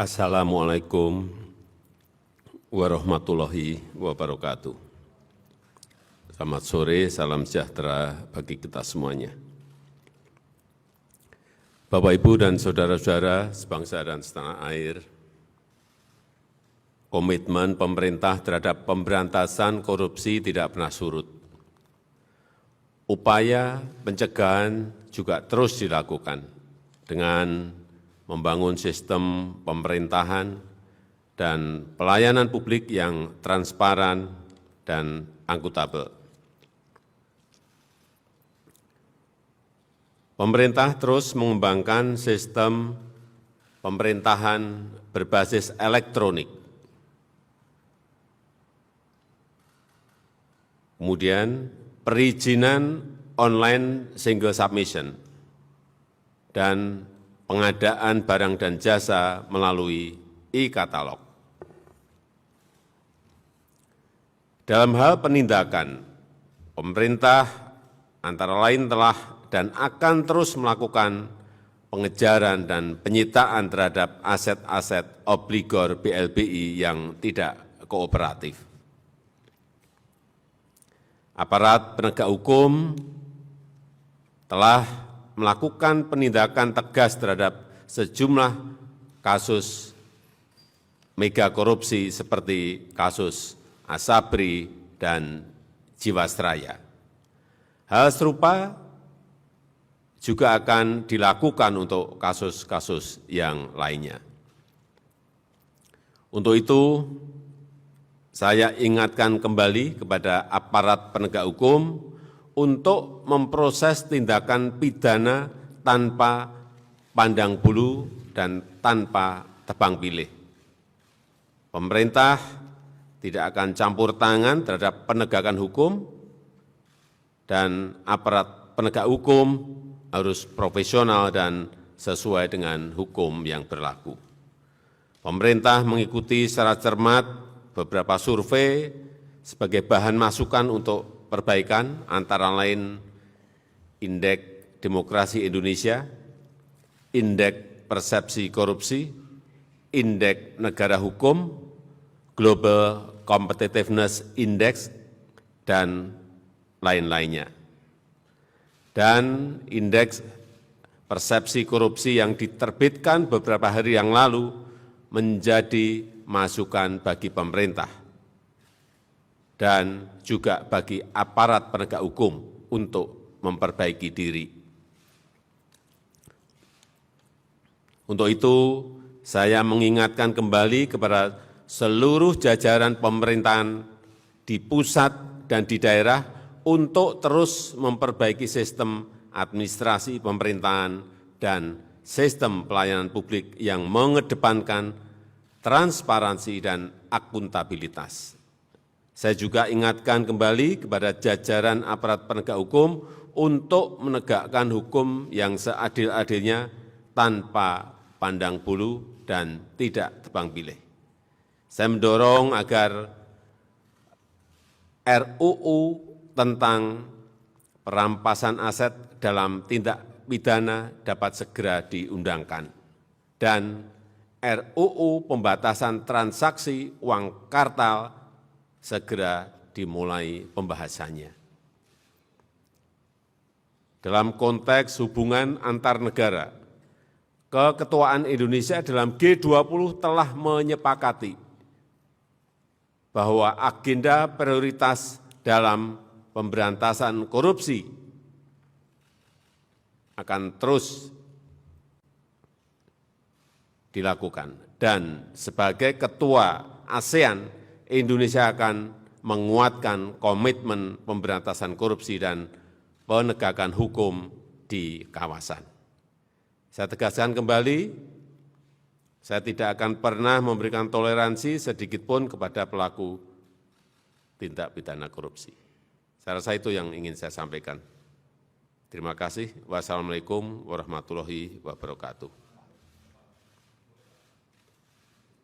Assalamualaikum warahmatullahi wabarakatuh. Selamat sore, salam sejahtera bagi kita semuanya. Bapak, Ibu, dan saudara-saudara sebangsa dan setanah air, komitmen pemerintah terhadap pemberantasan korupsi tidak pernah surut. Upaya pencegahan juga terus dilakukan dengan membangun sistem pemerintahan dan pelayanan publik yang transparan dan akuntabel. Pemerintah terus mengembangkan sistem pemerintahan berbasis elektronik. Kemudian perizinan online single submission dan pengadaan barang dan jasa melalui e-katalog. Dalam hal penindakan, pemerintah antara lain telah dan akan terus melakukan pengejaran dan penyitaan terhadap aset-aset obligor BLBI yang tidak kooperatif. Aparat penegak hukum telah melakukan penindakan tegas terhadap sejumlah kasus mega korupsi seperti kasus Asabri dan Jiwasraya. Hal serupa juga akan dilakukan untuk kasus-kasus yang lainnya. Untuk itu, saya ingatkan kembali kepada aparat penegak hukum untuk memproses tindakan pidana tanpa pandang bulu dan tanpa tebang pilih. Pemerintah tidak akan campur tangan terhadap penegakan hukum, dan aparat penegak hukum harus profesional dan sesuai dengan hukum yang berlaku. Pemerintah mengikuti secara cermat beberapa survei sebagai bahan masukan untuk perbaikan, antara lain Indeks Demokrasi Indonesia, Indeks Persepsi Korupsi, Indeks Negara Hukum, Global Competitiveness Index, dan lain-lainnya. Dan Indeks Persepsi Korupsi yang diterbitkan beberapa hari yang lalu menjadi masukan bagi pemerintah dan juga bagi aparat penegak hukum untuk memperbaiki diri. Untuk itu, saya mengingatkan kembali kepada seluruh jajaran pemerintahan di pusat dan di daerah untuk terus memperbaiki sistem administrasi pemerintahan dan sistem pelayanan publik yang mengedepankan transparansi dan akuntabilitas. Saya juga ingatkan kembali kepada jajaran aparat penegak hukum untuk menegakkan hukum yang seadil-adilnya tanpa pandang bulu dan tidak tebang pilih. Saya mendorong agar RUU tentang perampasan aset dalam tindak pidana dapat segera diundangkan, dan RUU pembatasan transaksi uang kartal segera dimulai pembahasannya. Dalam konteks hubungan antar negara, keketuaan Indonesia dalam G20 telah menyepakati bahwa agenda prioritas dalam pemberantasan korupsi akan terus dilakukan. Dan sebagai ketua ASEAN, Indonesia akan menguatkan komitmen pemberantasan korupsi dan penegakan hukum di kawasan. Saya tegaskan kembali, saya tidak akan pernah memberikan toleransi sedikitpun kepada pelaku tindak pidana korupsi. Saya rasa itu yang ingin saya sampaikan. Terima kasih. Wassalamualaikum warahmatullahi wabarakatuh.